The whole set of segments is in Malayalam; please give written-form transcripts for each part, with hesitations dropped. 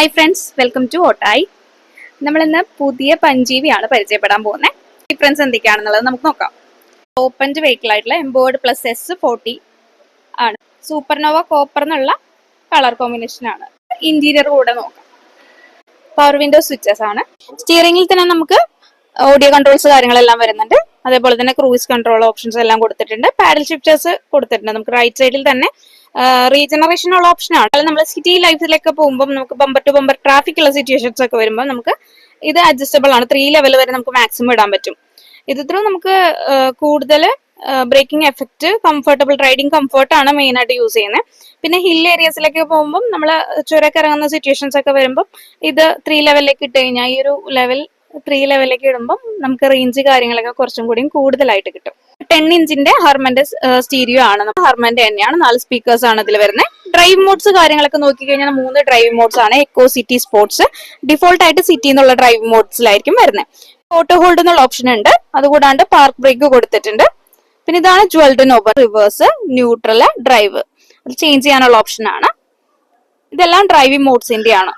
ഹായ് ഫ്രണ്ട്സ്, വെൽക്കം ടു ഓട്ടായി. നമ്മളിന്ന് പുതിയ പഞ്ചീവിയാണ് പരിചയപ്പെടാൻ പോകുന്നത്. ഡിഫറൻസ് എന്തൊക്കെയാണെന്നുള്ളത് നമുക്ക് നോക്കാം. ഓപ്പൺഡ് വെഹിക്കിൾ ആയിട്ടുള്ള എംബോർഡ് പ്ലസ് S40 ആണ്. സൂപ്പർനോവ കോപ്പർ എന്നുള്ള കളർ കോമ്പിനേഷൻ ആണ്. ഇന്റീരിയർ കൂടെ നോക്കാം. പവർ വിൻഡോ സ്വിച്ചസ് ആണ്. സ്റ്റിയറിംഗിൽ തന്നെ നമുക്ക് ഓഡിയോ കൺട്രോൾസ് കാര്യങ്ങളെല്ലാം വരുന്നുണ്ട്. അതേപോലെ തന്നെ ക്രൂയിസ് കൺട്രോൾ ഓപ്ഷൻസ് എല്ലാം കൊടുത്തിട്ടുണ്ട്. പാഡൽ ഷിഫ്റ്റേഴ്സ് കൊടുത്തിട്ടുണ്ട്. നമുക്ക് റൈറ്റ് സൈഡിൽ തന്നെ റീജനറേഷൻ ഉള്ള ഓപ്ഷൻ ആണ്. അതായത് നമ്മൾ സിറ്റി ലൈഫിലൊക്കെ പോകുമ്പോൾ നമുക്ക് ബമ്പർ ടു ബമ്പർ ട്രാഫിക് ഉള്ള സിറ്റുവേഷൻസ് ഒക്കെ വരുമ്പോൾ നമുക്ക് ഇത് അഡ്ജസ്റ്റബിൾ ആണ്. 3 ലെവൽ വരെ നമുക്ക് മാക്സിമം ഇടാൻ പറ്റും. ഇത് ത്രൂ നമുക്ക് കൂടുതൽ braking effect, comfortable riding comfort ആണ് മെയിൻ ആയിട്ട് യൂസ് ചെയ്യുന്നത്. പിന്നെ ഹിൽ ഏരിയസിലൊക്കെ പോകുമ്പോൾ നമ്മൾ ചുരമൊക്കെ ഇറങ്ങുന്ന സിറ്റുവേഷൻസ് ഒക്കെ വരുമ്പോൾ ഇത് 3 ലെവലിലേക്ക് ഇട്ട് കഴിഞ്ഞാൽ ഈ ഒരു ലെവൽ 3 ലെവലിലേക്ക് ഇടുമ്പോൾ നമുക്ക് റേഞ്ച് കാര്യങ്ങളൊക്കെ കുറച്ചും കൂടി കൂടുതലായിട്ട് കിട്ടും. 10 ഇഞ്ചിന്റെ ഹർമന്റെ സ്റ്റീരിയോ ആണ്. ഹർമന്റെ തന്നെയാണ്. 4 സ്പീക്കേഴ്സ് ആണ് ഇതിൽ വരുന്നത്. ഡ്രൈവ് മോഡ്സ് കാര്യങ്ങളൊക്കെ നോക്കിക്കഴിഞ്ഞാൽ 3 ഡ്രൈവ് മോഡ്സ് ആണ്. Eco, city, sports. ഡിഫോൾട്ട് ആയിട്ട് സിറ്റി എന്നുള്ള ഡ്രൈവ് മോഡ്സിലായിരിക്കും വരുന്നത്. ഓട്ടോ ഹോൾഡ് എന്നുള്ള ഓപ്ഷൻ ഉണ്ട്. അതുകൂടാണ്ട് പാർക്ക് ബ്രേക്ക് കൊടുത്തിട്ടുണ്ട്. പിന്നെ ഇതാണ് ജ്വൽഡ് നോബ്, റിവേഴ്സ്, ന്യൂട്രൽ, ഡ്രൈവ്. അത് ചേഞ്ച് ചെയ്യാനുള്ള ഓപ്ഷൻ ആണ്. ഇതെല്ലാം ഡ്രൈവിംഗ് മോഡ്സിന്റെ ആണ്.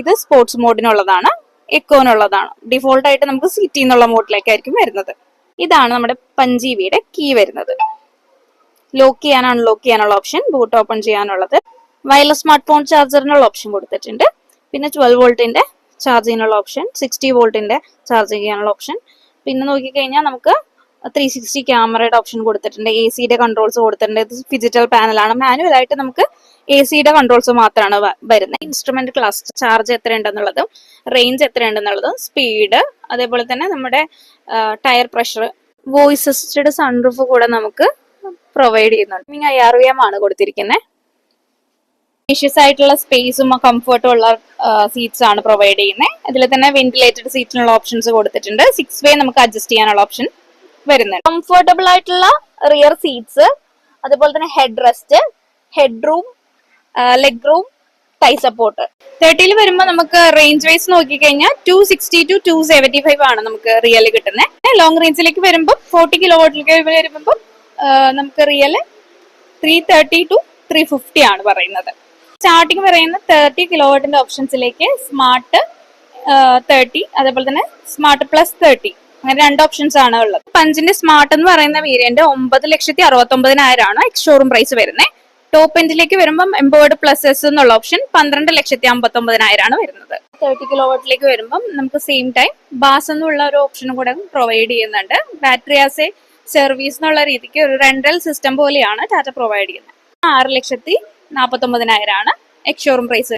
ഇത് സ്പോർട്സ് മോഡിനുള്ളതാണ്, എക്കോനുള്ളതാണ്. ഡിഫോൾട്ട് ആയിട്ട് നമുക്ക് സിറ്റി എന്നുള്ള മോഡിലേക്കായിരിക്കും വരുന്നത്. ഇതാണ് നമ്മുടെ പഞ്ചീവിയുടെ കീ വരുന്നത്. ലോക്ക് ചെയ്യാൻ, അൺലോക്ക് ചെയ്യാനുള്ള ഓപ്ഷൻ, ബൂട്ട് ഓപ്പൺ ചെയ്യാനുള്ളത്. വയർലെസ് സ്മാർട്ട് ഫോൺ ചാർജറിനുള്ള ഓപ്ഷൻ കൊടുത്തിട്ടുണ്ട്. പിന്നെ 12 വോൾട്ടിന്റെ ചാർജ് ചെയ്യാനുള്ള ഓപ്ഷൻ, 60 വോൾട്ടിന്റെ ചാർജ് ചെയ്യാനുള്ള ഓപ്ഷൻ. പിന്നെ നോക്കിക്കഴിഞ്ഞാൽ നമുക്ക് 360 ക്യാമറയുടെ ഓപ്ഷൻ കൊടുത്തിട്ടുണ്ട്. AC-യുടെ കൺട്രോൾസ് കൊടുത്തിട്ടുണ്ട്. ഇത് ഡിജിറ്റൽ പാനലാണ്. മാനുവൽ ആയിട്ട് നമുക്ക് AC-യുടെ കൺട്രോൾസ് മാത്രമാണ് വരുന്നത്. ഇൻസ്ട്രുമെന്റ് ക്ലാസ്, ചാർജ് എത്ര ഉണ്ടെന്നുള്ളതും റേഞ്ച് എത്ര ഉണ്ടെന്നുള്ളതും, സ്പീഡ്, അതേപോലെ തന്നെ നമ്മുടെ tyre pressure, voice assisted sunroof കൂടെ നമുക്ക് പ്രൊവൈഡ് ചെയ്യുന്നുണ്ട്. IRVM ആണ് കൊടുത്തിരിക്കുന്നത്. സ്പേഷ്യസ് ആയിട്ടുള്ള സ്പേസും കംഫർട്ടും ഉള്ള സീറ്റ്സ് ആണ് പ്രൊവൈഡ് ചെയ്യുന്നത്. ഇതിൽ തന്നെ വെന്റിലേറ്റഡ് സീറ്റിനുള്ള ഓപ്ഷൻസ് കൊടുത്തിട്ടുണ്ട്. 6 വേ നമുക്ക് അഡ്ജസ്റ്റ് ചെയ്യാനുള്ള ഓപ്ഷൻ വരുന്നുണ്ട്. കംഫർട്ടബിൾ ആയിട്ടുള്ള റിയർ സീറ്റ്സ്, അതുപോലെ തന്നെ head rest, head room, leg room, തൈ സപ്പോർട്ട്. 30 വരുമ്പോൾ നമുക്ക് റേഞ്ച് വൈസ് നോക്കിക്കഴിഞ്ഞാൽ 260 to 275 ആണ് നമുക്ക് റിയൽ കിട്ടുന്നത്. ലോങ് റേഞ്ചിലേക്ക് വരുമ്പോൾ 40 കിലോവാട്ടിലേക്ക് വരുമ്പോൾ നമുക്ക് റിയൽ 330 to 350 ആണ് പറയുന്നത്. സ്റ്റാർട്ടിങ് പറയുന്ന 30 കിലോവാട്ടിന്റെ ഓപ്ഷൻസിലേക്ക് സ്മാർട്ട് 30, അതേപോലെ തന്നെ സ്മാർട്ട് പ്ലസ് 30, അങ്ങനെ 2 ഓപ്ഷൻസ് ആണ് ഉള്ളത്. പഞ്ചിന്റെ സ്മാർട്ട് എന്ന് പറയുന്ന വേരിയന്റ് 9,69,000 ആണ് എക്സ് ഷോറൂം പ്രൈസ് വരുന്നത്. ടോപ്പ് എൻഡിലേക്ക് വരുമ്പോൾ എംബോർഡ് പ്ലസ് S എന്നുള്ള ഓപ്ഷൻ 12,59,000 ആണ് വരുന്നത്. 30 കിലോവാട്ടിലേക്ക് വരുമ്പോൾ നമുക്ക് സെയിം ടൈം ബാസ് എന്നുള്ള ഒരു ഓപ്ഷനും കൂടെ പ്രൊവൈഡ് ചെയ്യുന്നുണ്ട്. ബാറ്ററി ആസ് എ സർവീസ് എന്നുള്ള രീതിക്ക് ഒരു റെന്റൽ സിസ്റ്റം പോലെയാണ് ടാറ്റ പ്രൊവൈഡ് ചെയ്യുന്നത്. 6,49,000 ആണ് എക്സ് ഷോറൂം പ്രൈസ്.